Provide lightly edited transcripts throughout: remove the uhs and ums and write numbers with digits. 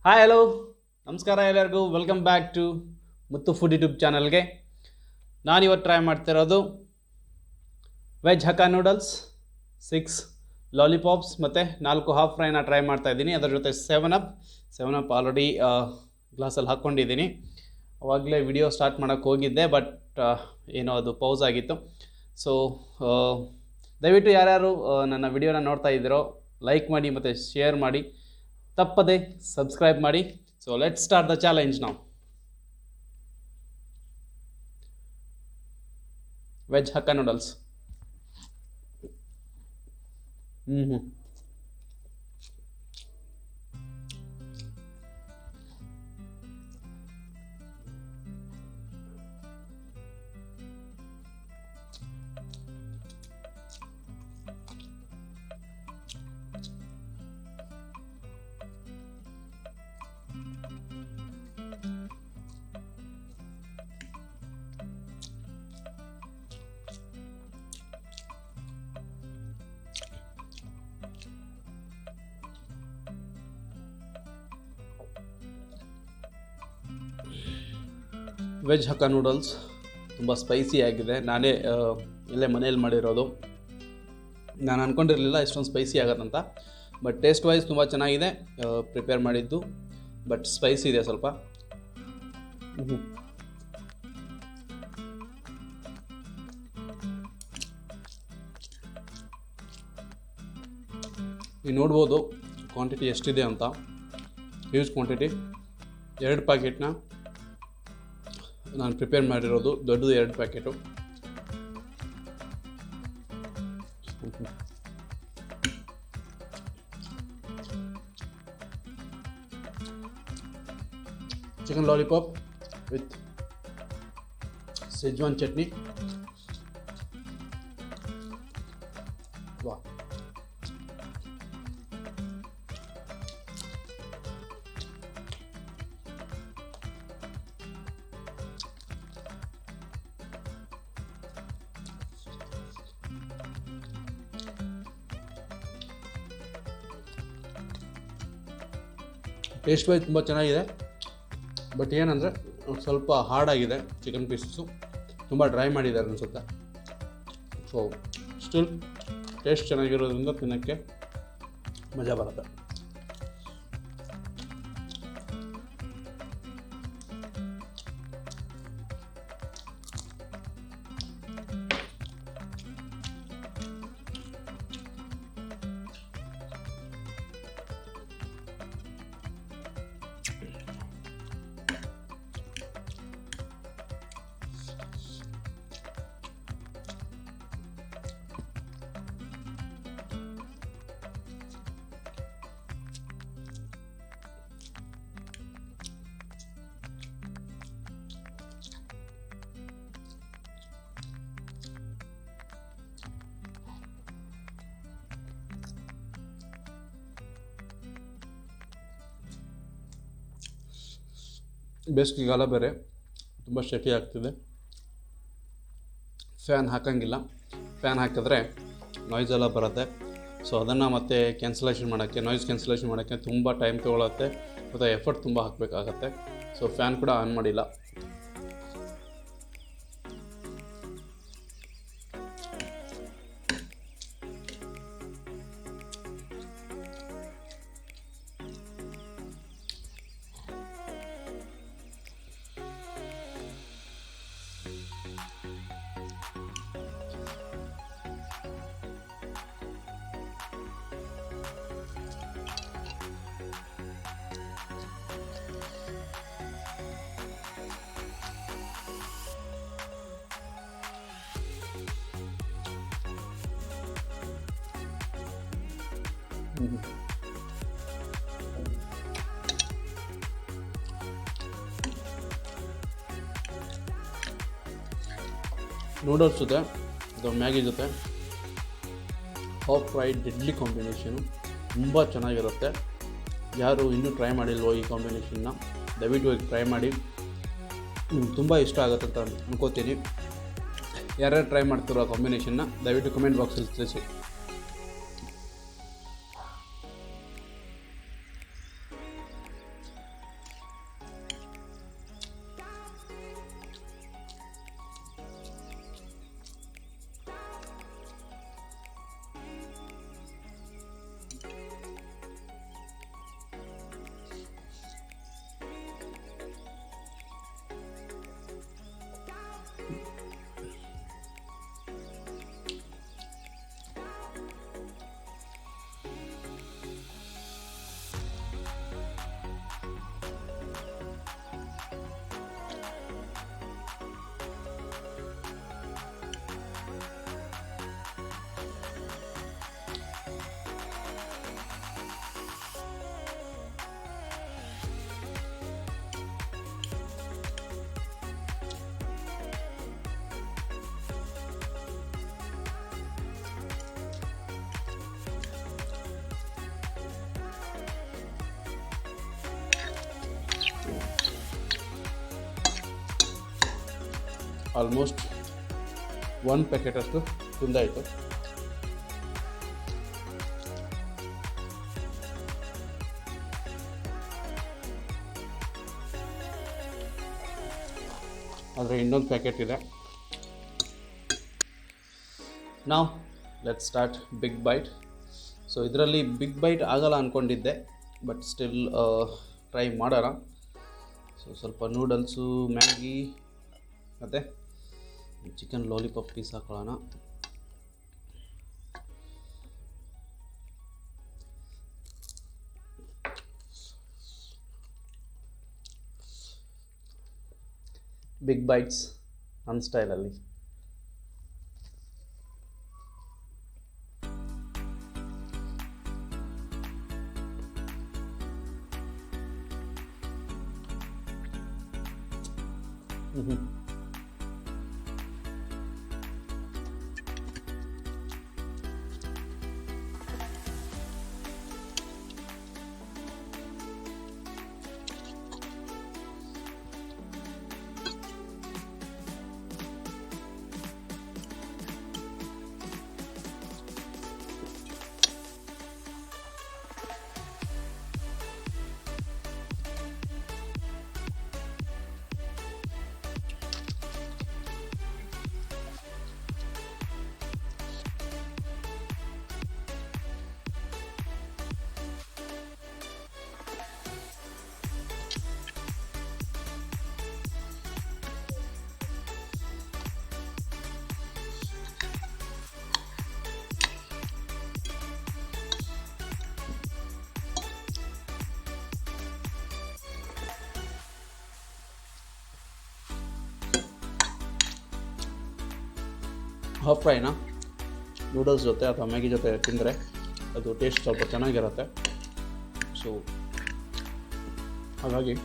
Hi hello ನಮಸ್ಕಾರ ಎಲ್ಲರಿಗೂ welcome back to Muthu food YouTube ಚಾನಲ್ಗೆ. ನಾನಿವತ್ತು ಟ್ರೈ ಮಾಡ್ತಿರೋದು ವೆಜ್ ಹಕ್ಕಾ ನೂಡಲ್ಸ್ 6 ಲಾಲಿಪಾಪ್ಸ್ ಮತ್ತು 4 ಹಾಫ್ ಫ್ರೈನ ಟ್ರೈ ಮಾಡ್ತಾಯಿದ್ದೀನಿ. ಅದರ ಜೊತೆ ಸೆವೆನ್ ಅಪ್ ಆಲ್ರೆಡಿ ಗ್ಲಾಸಲ್ಲಿ ಹಾಕ್ಕೊಂಡಿದ್ದೀನಿ. ಆವಾಗಲೇ ವಿಡಿಯೋ ಸ್ಟಾರ್ಟ್ ಮಾಡೋಕ್ಕೆ ಹೋಗಿದ್ದೆ, ಬಟ್ ಏನೋ ಅದು ಪೌಸ್ ಆಗಿತ್ತು. ಸೊ ದಯವಿಟ್ಟು ಯಾರ್ಯಾರು ನನ್ನ ವಿಡಿಯೋನ ನೋಡ್ತಾ ಇದ್ದೀರೋ ಲೈಕ್ ಮಾಡಿ ಮತ್ತು ಶೇರ್ ಮಾಡಿ, ತಪ್ಪದೆ ಸಬ್ಸ್ಕ್ರೈಬ್ ಮಾಡಿ. So let's start the challenge ನಾವು. Veg Hakka noodles. Veg Hakka noodles ತುಂಬ ಸ್ಪೈಸಿ ಆಗಿದೆ. ನಾನೇ ಇಲ್ಲೇ ಮನೇಲಿ ಮಾಡಿರೋದು. ನಾನು ಅಂದ್ಕೊಂಡಿರಲಿಲ್ಲ ಇಷ್ಟೊಂದು ಸ್ಪೈಸಿ ಆಗೋದಂತ, ಬಟ್ ಟೇಸ್ಟ್ ವೈಸ್ ತುಂಬ ಚೆನ್ನಾಗಿದೆ. ಪ್ರಿಪೇರ್ ಮಾಡಿದ್ದು, ಬಟ್ ಸ್ಪೈಸಿ ಇದೆ ಸ್ವಲ್ಪ. ನೀವು ನೋಡ್ಬೋದು ಕ್ವಾಂಟಿಟಿ ಎಷ್ಟಿದೆ ಅಂತ. Huge quantity. 2 ಪ್ಯಾಕೆಟ್ನ ನಾನು ಪ್ರಿಪೇರ್ ಮಾಡಿರೋದು, ದೊಡ್ಡದು 2 packet. Chicken lollipop with Schezwan chutney. ವಾ, ಟೇಸ್ಟ್ ವೈಸ್ ತುಂಬ ಚೆನ್ನಾಗಿದೆ. ಬಟ್ ಏನಂದರೆ ಸ್ವಲ್ಪ ಹಾರ್ಡಾಗಿದೆ ಚಿಕನ್ ಪೀಸಸ್ಸು, ತುಂಬ ಡ್ರೈ ಮಾಡಿದ್ದಾರೆ ಅನಿಸುತ್ತೆ. ಸೊ ಸ್ಟಿಲ್ ಟೇಸ್ಟ್ ಚೆನ್ನಾಗಿರೋದ್ರಿಂದ ತಿನ್ನೋಕ್ಕೆ ಮಜಾ ಬರುತ್ತೆ. ಬೇಸಿಗೆಗಾಲ ಬೇರೆ, ತುಂಬ ಶೆಕೆ ಆಗ್ತಿದೆ. ಫ್ಯಾನ್ ಹಾಕೋಂಗಿಲ್ಲ. ಫ್ಯಾನ್ ಹಾಕಿದ್ರೆ ನಾಯ್ಸ್ ಎಲ್ಲ ಬರುತ್ತೆ. ಸೊ ಅದನ್ನು ಮತ್ತೆ ನಾಯ್ಸ್ ಕ್ಯಾನ್ಸಲೇಷನ್ ಮಾಡೋಕ್ಕೆ ತುಂಬ ಟೈಮ್ ತೊಗೊಳುತ್ತೆ ಮತ್ತು ಎಫರ್ಟ್ ತುಂಬ ಹಾಕಬೇಕಾಗತ್ತೆ. ಸೊ ಫ್ಯಾನ್ ಕೂಡ ಆನ್ ಮಾಡಿಲ್ಲ. ನೂಡಲ್ಸ್ ಜೊತೆ ಅಥವಾ ಮ್ಯಾಗಿ ಜೊತೆ ಹಾಫ್ ಫ್ರೈಡ್ ಡೆಡ್ಲಿ ಕಾಂಬಿನೇಷನು ತುಂಬ ಚೆನ್ನಾಗಿರುತ್ತೆ. ಯಾರು ಇನ್ನೂ ಟ್ರೈ ಮಾಡಿಲ್ವೋ ಈ ಕಾಂಬಿನೇಷನ್ನ, ದಯವಿಟ್ಟು ಟ್ರೈ ಮಾಡಿ. ನಿಮ್ಗೆ ತುಂಬ ಇಷ್ಟ ಆಗುತ್ತೆ ಅಂತ ಅನ್ಕೋತೀನಿ. ಯಾರ್ಯಾರು ಟ್ರೈ ಮಾಡ್ತಿರೋ ಆ ಕಾಂಬಿನೇಷನ್ನ ದಯವಿಟ್ಟು ಕಮೆಂಟ್ ಬಾಕ್ಸಲ್ಲಿ ತಿಳಿಸಿ. ಆಲ್ಮೋಸ್ಟ್ 1 ಪ್ಯಾಕೆಟಷ್ಟು ತಿಂದಾಯಿತು. ಆದರೆ ಇನ್ನೊಂದು ಪ್ಯಾಕೆಟ್ ಇದೆ. ನಾವು let's start big bite. So ಇದರಲ್ಲಿ ಬಿಗ್ ಬೈಟ್ ಆಗಲ್ಲ ಅಂದ್ಕೊಂಡಿದ್ದೆ, ಬಟ್ ಸ್ಟಿಲ್ ಟ್ರೈ ಮಾಡೋಣ. ಸೊ ಸ್ವಲ್ಪ ನೂಡಲ್ಸು, ಮ್ಯಾಗಿ ಮತ್ತು ಚಿಕನ್ ಲಾಲಿಪಾಪ್ ಪೀಸ್ ಹಾಕೊಳ್ಳೋಣ. ಬಿಗ್ ಬೈಟ್ಸ್ ನನ್ನ ಸ್ಟೈಲಲ್ಲಿ. ಹಾಫ್ ಫ್ರೈನ ನೂಡಲ್ಸ್ ಜೊತೆ ಅಥವಾ ಮ್ಯಾಗಿ ಜೊತೆ ತಿಂದರೆ ಅದು ಟೇಸ್ಟ್ ಸ್ವಲ್ಪ ಚೆನ್ನಾಗಿರುತ್ತೆ. ಸೊ ಹಾಗಾಗಿ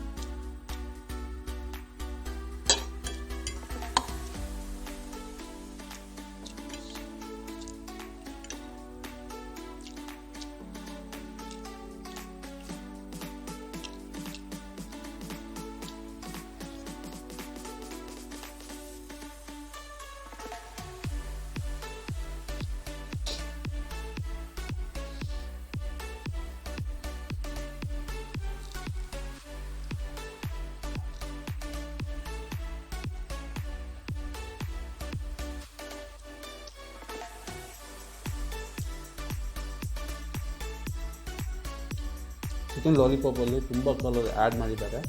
ಚಿಕನ್ ಲಾಲಿಪಾಪಲ್ಲಿ ತುಂಬ ಕಲರ್ ಆ್ಯಡ್ ಮಾಡಿದ್ದಾರೆ.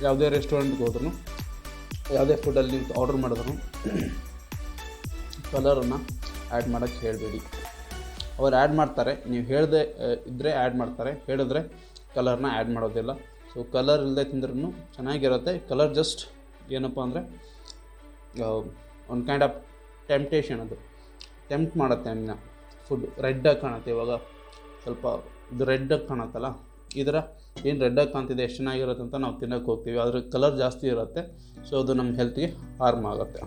ಯಾವುದೇ ರೆಸ್ಟೋರೆಂಟ್ಗೆ ಹೋದ್ರೂ, ಯಾವುದೇ ಫುಡ್ಡಲ್ಲಿ ನೀವು ಆರ್ಡರ್ ಮಾಡಿದ್ರು ಕಲರನ್ನು ಆ್ಯಡ್ ಮಾಡೋಕ್ಕೆ ಹೇಳಬೇಡಿ. ಅವ್ರು ಆ್ಯಡ್ ಮಾಡ್ತಾರೆ, ನೀವು ಹೇಳದೆ ಇದ್ದರೆ ಆ್ಯಡ್ ಮಾಡ್ತಾರೆ, ಹೇಳಿದ್ರೆ ಕಲರ್ನ ಆ್ಯಡ್ ಮಾಡೋದಿಲ್ಲ. ಸೊ ಕಲರ್ ಇಲ್ಲದೆ ತಿಂದ್ರೂ ಚೆನ್ನಾಗಿರುತ್ತೆ. ಕಲರ್ ಜಸ್ಟ್ ಏನಪ್ಪ ಅಂದರೆ ಒಂದು ಕೈಂಡ್ ಆಫ್ ಟೆಂಪ್ಟೇಷನ್, ಅದು ಟೆಂಪ್ಟ್ ಮಾಡುತ್ತೆ ನಿಮ್ಮನ್ನ. ಫುಡ್ ರೆಡ್ಡಾಗಿ ಕಾಣುತ್ತೆ, ಇವಾಗ ಸ್ವಲ್ಪ ಇದು ರೆಡ್ಡಾಗಿ ಕಾಣುತ್ತಲ್ಲ, ಈ ಥರ ಏನು ರೆಡ್ಡಾಗಿ ಕಾಣ್ತಿದೆ, ಎಷ್ಟು ಚೆನ್ನಾಗಿರುತ್ತೆ ಅಂತ ನಾವು ತಿನ್ನೋಕ್ಕೆ ಹೋಗ್ತೀವಿ. ಅದ್ರ ಕಲರ್ ಜಾಸ್ತಿ ಇರುತ್ತೆ, ಸೊ ಅದು ನಮ್ಮ ಹೆಲ್ತ್ಗೆ ಹಾರ್ಮ್ ಆಗುತ್ತೆ.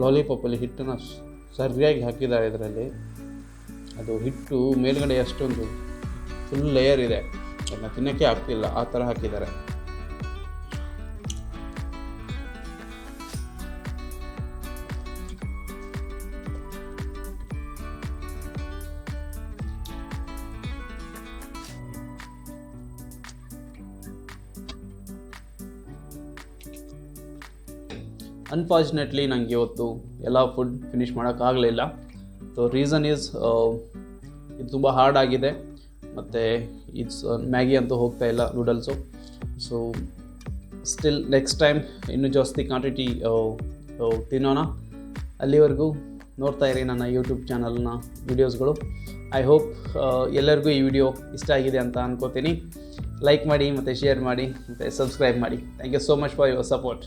ಲಾಲಿಪಾಪಲ್ಲಿ ಹಿಟ್ಟನ್ನು ಸರಿಯಾಗಿ ಹಾಕಿದ್ದಾರೆ. ಇದರಲ್ಲಿ ಅದು ಹಿಟ್ಟು ಮೇಲ್ಗಡೆ ಅಷ್ಟೊಂದು ಫುಲ್ ಲೇಯರ್ ಇದೆ, ಅದನ್ನು ತಿನ್ನೋಕ್ಕೆ ಆಗ್ತಿಲ್ಲ, ಆ ಥರ ಹಾಕಿದ್ದಾರೆ. ಅನ್ಫಾರ್ಚುನೇಟ್ಲಿ ನನಗೆ ಇವತ್ತು ಎಲ್ಲ ಫುಡ್ ಫಿನಿಷ್ ಮಾಡೋಕ್ಕಾಗಲಿಲ್ಲ. ಸೊ ರೀಸನ್ ಈಸ್ ಇದು ತುಂಬ ಹಾರ್ಡ್ ಆಗಿದೆ, ಮತ್ತು ಇಟ್ಸ್ ಮ್ಯಾಗಿ ಅಂತೂ ಹೋಗ್ತಾ ಇಲ್ಲ, noodles. So still next time ಇನ್ನೂ ಜಾಸ್ತಿ ಕ್ವಾಂಟಿಟಿ ತಿನ್ನೋಣ. ಅಲ್ಲಿವರೆಗೂ ನೋಡ್ತಾ ಇರಿ ನನ್ನ ಯೂಟ್ಯೂಬ್ ಚಾನಲ್ನ ವೀಡಿಯೋಸ್ಗಳು. ಐ ಹೋಪ್ ಎಲ್ಲರಿಗೂ ಈ ವಿಡಿಯೋ ಇಷ್ಟ ಆಗಿದೆ ಅಂತ ಅನ್ಕೋತೀನಿ. ಲೈಕ್ ಮಾಡಿ ಮತ್ತು ಶೇರ್ ಮಾಡಿ ಮತ್ತು ಸಬ್ಸ್ಕ್ರೈಬ್ ಮಾಡಿ. Thank you so much for your support.